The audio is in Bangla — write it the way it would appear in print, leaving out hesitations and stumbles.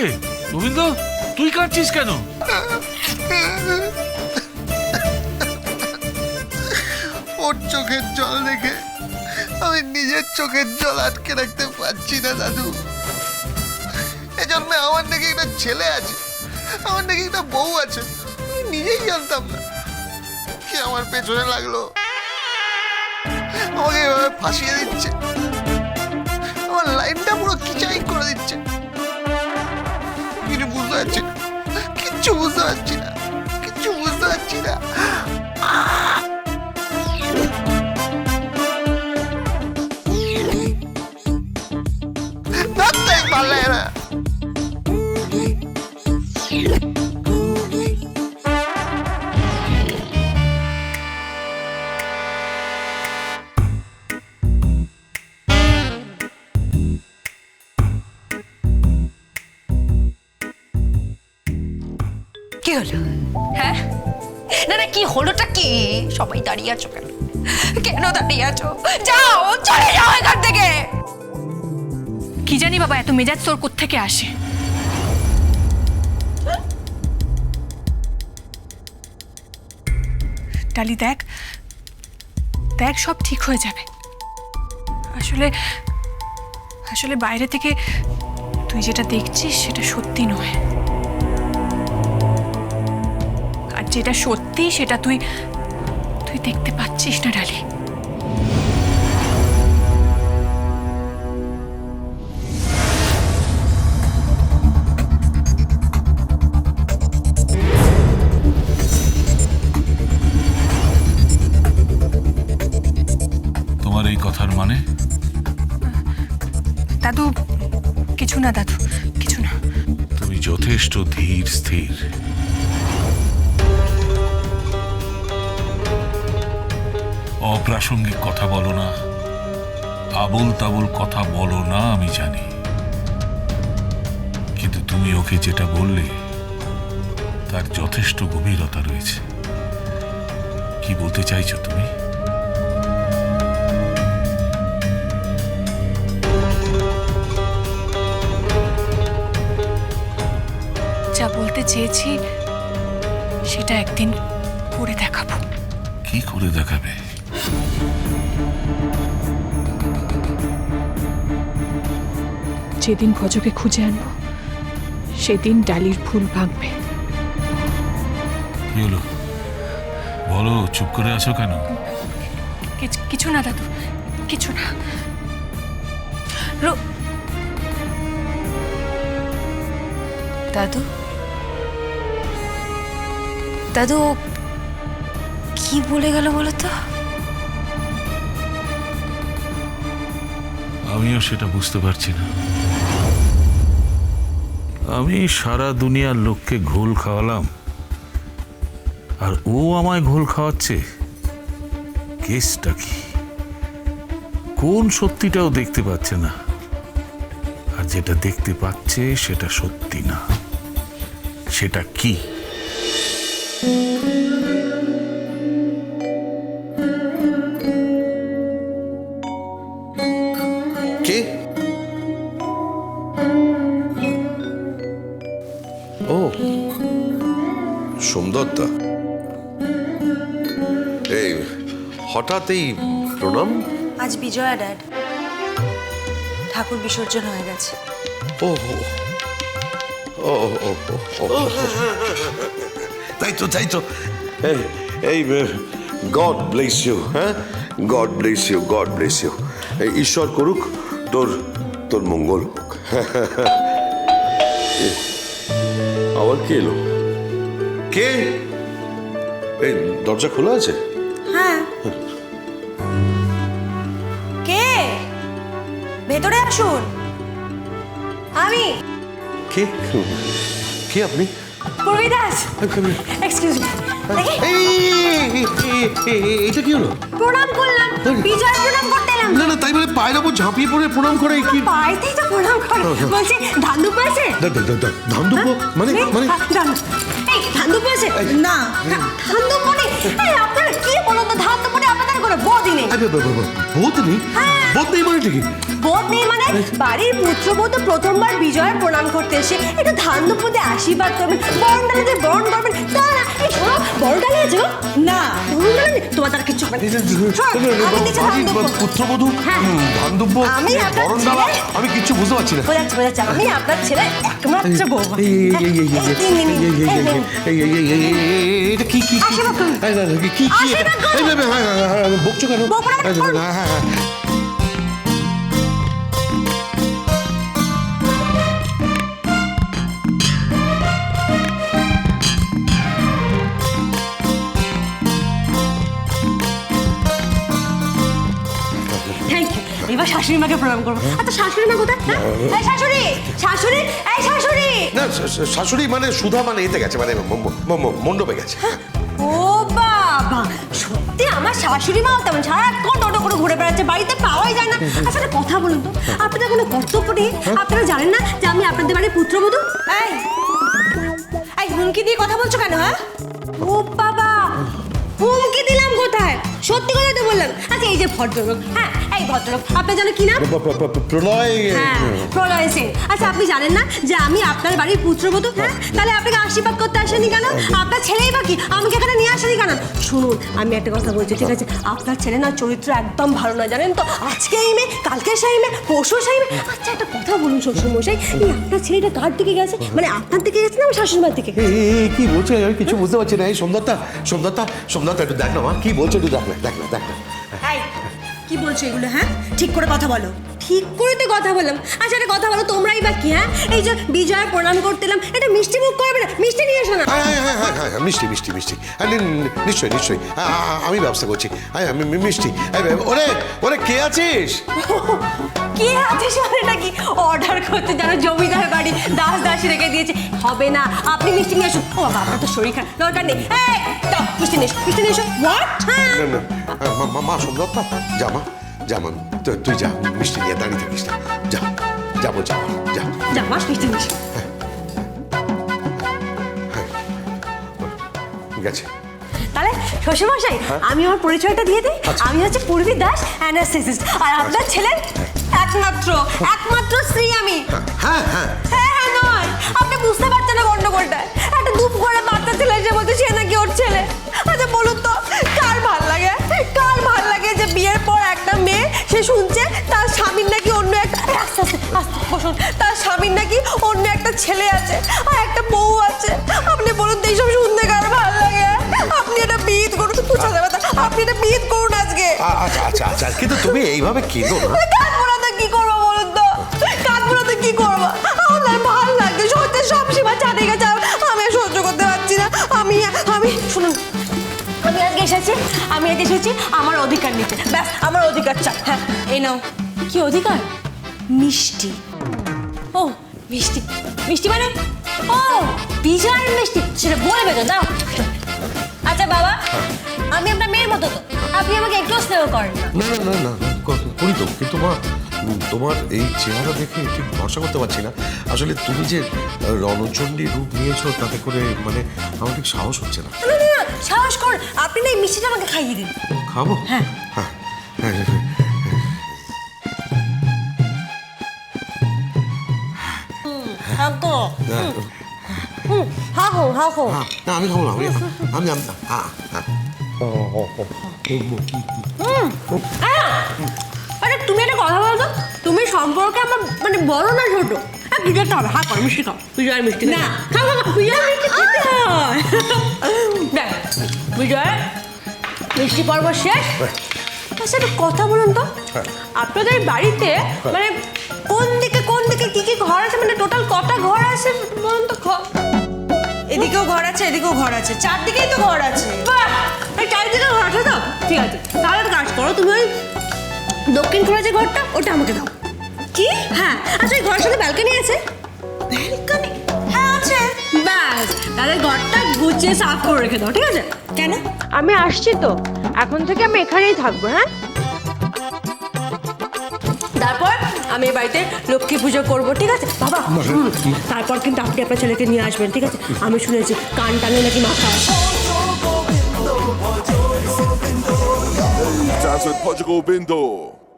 রে গোবিন্দ, তুই কাঁদছিস কেন? ওর চোখের জল দেখে আমি নিজের চোখের জল আটকে রাখতে পারছি না দাদু। এজন্যে আমার নাকি একটা ছেলে আছে, আমার নাকি একটা বউ আছে, আমি নিজেই জানতাম না। কি আমার পেছনে লাগলো, আমাকে এভাবে ফাঁসিয়ে দিচ্ছে, আমার লাইনটা পুরো কিচাই করে দিচ্ছে। কিছু বুঝতে পারছি না, কিচ্ছু বুঝতে পারছি না, কিচ্ছু বুঝতে পারছি না। ধরতেই পারলে না। কি হলো? হ্যাঁ, না না, কি হলোটা কি? সবাই দাঁড়িয়ে আছো কেন? কেন দাঁড়িয়ে আছো? যাও, চলে যাও এখান থেকে। কি জানি বাবা, এত মেজাজ তোর কোত্থেকে আসে? ডালি দেখ, দেখ সব ঠিক হয়ে যাবে। আসলে আসলে বাইরে থেকে তুই যেটা দেখছিস সেটা সত্যি নয়, আর যেটা সত্যি সেটা তুই তুই দেখতে পাচ্ছিস না ডালি। তোমার এই কথার মানে? দাদু, কিছু না দাদু, কিছু না। তুমি যথেষ্ট ধীর স্থির। অপ্রাসঙ্গিক কথা বলো না, আবোল তাবোল কথা বলো না, আমি জানি। কিন্তু তুমি ওকে যেটা বললে তার যথেষ্ট গভীরতা রয়েছে। কি বলতে চাইছো তুমি? যা বলতে চেয়েছি সেটা একদিন করে দেখাবো। কি করে দেখাবে? যেদিন ভজকে খুঁজে আনবো সেদিন ডালির ফুল ভাঙবে। কি হলো বলো, চুপ করে আছো কেন? কিছু না দাদু, কিছু না। দাদু, দাদু কি বলে গেল বলো তো? আমিও সেটা বুঝতে পারছি না। আমি সারা দুনিয়ার লোককে ঘোল খাওয়ালাম, আর ও আমায় ঘোল খাওয়াচ্ছে। কেসটা কি? কোন সত্যিটাও দেখতে পাচ্ছে না, আর যেটা দেখতে পাচ্ছে সেটা সত্যি না। সেটা কি? কে? ও সোমদত্তা, এই হঠাৎ এই প্রণাম? আজ বিজয়া ড্যাড, ঠাকুর বিসর্জন হয়ে গেছে। ও ও ও ও তাই তো, তাই তো। এই গড ব্লেস ইউ। হ্যাঁ, God bless you, God bless you. ঈশ্বর করুক তোর তোর মঙ্গল। আবার কে এলো? কে? এই দরজা খোলা আছে? হ্যাঁ, কে? ভেতরে আসুন। আমি কে? কে আপনি? পূর্বী দাস। Excuse me. এটা কি হলো? প্রণাম করলাম, বিজয় প্রণাম করতে এলাম। না না, তাই বলে পায়ের ওপর ঝাঁপিয়ে পড়ে প্রণাম করে কি? পাইতেই তো প্রণাম করে। বলছি ধান দুপ আছে? ধান দুব্বো মানে? মানে এই ধান দুপ আছে? না, ধান দুপ মানে এই আপনারা কি বলুন তো, ধান দুপ মানে আপনাদের করে বদিনে। বহুত নেই। বোধ নেই মানে ঠিকই। বোধ নেই মানে বাড়ির পুত্রবধূ প্রথমবার বিজয়ের প্রণাম করতে এসে একটু ধান দুপুরে আশীর্বাদ করবেন, বরণ ডালাতে বরণ করবেন। তা না, এই শোনো, বরণ ডালা আছে গো? না, বরণ ডালা নেই, তোমার তার কিছু হবে না। শোনো, আমি দিচ্ছি ধান বাড়ির দুব্বো। পুত্রবধূ হ্যাঁ। ধানদুব্য আমি আপনার বরণডালা, ছেলে। আমি কিচ্ছু বুঝতে পারছি না। বোঝাচ্ছে, আমি আপনার ছেলে একমাত্র বৌমা। এটা কি কি কি আশীর্বাদ করুন। এই, না, না, কি কি আশীর্বাদ করুন। বকছো কেন? বকবো না, করুন। হ্যাঁ হ্যাঁ হ্যাঁ। Thank you. এবার শাশুড়ি মাকে প্রণাম করবো। আচ্ছা শাশুড়ি মা কোথায়? হ্যাঁ? এই শাশুড়ি, শাশুড়ি, এই শাশুড়ি। না শাশুড়ি মানে সুধা মানে এতে গেছে, মানে মণ্ডপে গেছে। ও বাবা, সত্যি আমার শাশুড়ি মাও তেমন সারাক্ষণ টোটো করে ঘুরে বেড়াচ্ছে, বাড়িতে পাওয়াই যায় না। আচ্ছা একটা কথা বলুন তো, আপনাদের কোনো কর্তব্য নেই? আপনারা জানেন না যে আমি আপনাদের বাড়ির পুত্রবধূ? এই এই হুমকি দিয়ে কথা বলছো কেন? হ্যাঁ, ও বাবা, হুমকি দিলাম কোথায়? সত্যি কথা তো বললাম। আচ্ছা এই যে ভদ্রলোক, হ্যাঁ এই ভদ্রলোক, আপনার জানো কি নাম? প্রণয়। হ্যাঁ, প্রলয় সিং। আচ্ছা আপনি জানেন না যে আমি আপনার বাড়ির পুত্রবধূ? হ্যাঁ, তাহলে আপনাকে আশীর্বাদ করতে আসেনি কেন? আপনার ছেলেই বাকি, আমাকে এখানে নিয়ে আসেনি কেন? শুনুন, আমি একটা কথা বলছি, ঠিক আছে? আপনার ছেলে না চরিত্র একদম ভালো না, জানেন তো? আজকে এই মেয়ে, কালকে সেই মেয়ে, পরশু সেই মেয়ে। আচ্ছা একটা কথা বলুন শ্বশুরমশাই, এই আপনার ছেলেটা কার দিকে গেছে? মানে আপনার দিকে গেছে না আমার শাশুড়িমার দিকে? কি বলছে আমি কিছু বুঝতে পারছি না। এই সোমদত্তা একটু দেখ না মা, কি বলছে একটু দেখ না। এই, কি বলছো এগুলো? হ্যাঁ, ঠিক করে কথা বলো। ঠিক করে তো কথা বললাম। আচ্ছা একটা কথা বলো, তোমরাই বা কি? হ্যাঁ, এই যে বিজয় প্রণাম করতে এলাম, এটা মিষ্টি মুখ করবে না? মিষ্টি নিয়ে এসো না। হ্যাঁ মিষ্টি। নিশ্চয়ই আমি ব্যবস্থা করছি। আমি মিষ্টি। ওরে কে আছিস? কে আছে শুনে নাকি অর্ডার করতে যেন জমিদার বাড়ি দাসী রেখে দিয়েছে। হবে না, আপনি মিষ্টি নিয়ে আসুন। ও বাবা, আপনার তো শরীর খারাপ, দরকার নেই। এই দাও, মিষ্টি নিয়ে এসো। হোয়াট? না মা সোমদত্তা, যা মা, তুই যা, মিষ্টি নিয়ে দাঁড়িয়ে থাকিস না। যাবো যা। মা, মিষ্টি নিয়ে এসো। গেছে। তাহলে শ্বশুরমশাই, আমি আমার পরিচয়টা দিয়ে দিই। আমি হচ্ছে পূর্বী দাস, অ্যানাস্থেসিস্ট। আর আপনার ছেলের একমাত্র স্ত্রী আমি। হ্যাঁ নয়, আপনি বুঝতে পারছেন না গন্ডগোলটা। একটা দুপ করে বাচ্চা ছেলে এসে বলছে সে নাকি ওর ছেলে। আচ্ছা বলুন তো, কার ভাল লাগে যে বিয়ের পর একটা মেয়ে সে শুনছে তার স্বামীর নাকি অন্য একটা, আস্তে বসুন, তার স্বামীর নাকি অন্য একটা ছেলে আছে আর একটা বউ আছে। আপনি বলুন তো এইসব শুনতে কার ভাল লাগে? আপনি এটা বিদ করুন, আপনি এটা বিদ করুন আজকে। আচ্ছা কিন্তু তুমি এইভাবে কেঁদো না। কাঠমোড়াতে কি করবো বলুন তো? কাঠমোড়াতে কি করবো? আমার ভাল লাগছে, সত্যি সব সীমা ছাড়ে গেছে। আমি আর সহ্য করতে পারছি না। আমি শুনুন, আমি আজকে এসেছি আমার অধিকার নিতে। ব্যাস, আমার অধিকার চাই। হ্যাঁ, এই নাও। কি অধিকার? মিষ্টি। ও মিষ্টি মানে? ও বিজয়ের মিষ্টি, সেটা বলবে তো? দাও। আচ্ছা বাবা, আমি আপনার মেয়ের মতো তো, আপনি আমাকে একটু স্নেহ করেন না? না করি তো, কিন্তু মা তোমার এই চেহারা দেখে ঠিক ভরসা করতে পারছি না। আসলে তুমি যে রণচণ্ডী রূপ নিয়েছো, তাতে করে মানে আমার ঠিক সাহস হচ্ছে না। না, সাহস করুন, আপনি না এই মিষ্টিটা আমাকে খাইয়ে দিন। খাবো? হ্যাঁ। হাও। না আমি খাবো না, আমি আরে তুমি একটা কথা বলো তো, তুমি সম্পর্কে আমার মানে বড় না ছোট? বিজয়টা হবে, হা করো, মিষ্টি খাও। বিজয়ের মিষ্টি না, খাও বিজয়ের মিষ্টি খেতে হয়। দেখ বিজয়, মিষ্টি পর্ব শেষ। আচ্ছা একটা কথা বলুন তো, আপনাদের বাড়িতে মানে কোন দিকে কি ঘর আছে? মানে টোটাল কটা ঘর আছে বলুন তো? এদিকেও ঘর আছে, এদিকেও ঘর আছে, চারদিকেই তো ঘর আছে। বাহ, এই চারদিকে ঘর আছে তো? ঠিক আছে, তাহলে একটা কাজ করো, তুমি ওই দক্ষিণ খোলা যে ঘরটা, ওটা আমাকে দাও। কি? হ্যাঁ। আচ্ছা এই ঘরের সাথে ব্যালকনি আছে? ব্যালকনি? হ্যাঁ আছে। ব্যাস, তাহলে ঘরটা গুছিয়ে সাফ করে রেখে দাও, ঠিক আছে? কেন? আমি আসছি তো, এখন থেকে আমি এখানেই থাকবো। হ্যাঁ, তারপর আমি এই বাড়িতে লক্ষ্মী পুজো করবো, ঠিক আছে বাবা? তারপর কিন্তু আপনি আপনার ছেলেকে নিয়ে আসবেন, ঠিক আছে? আমি শুনেছি কান টানে নাকি মাথা। Dance with Portugal Bindo.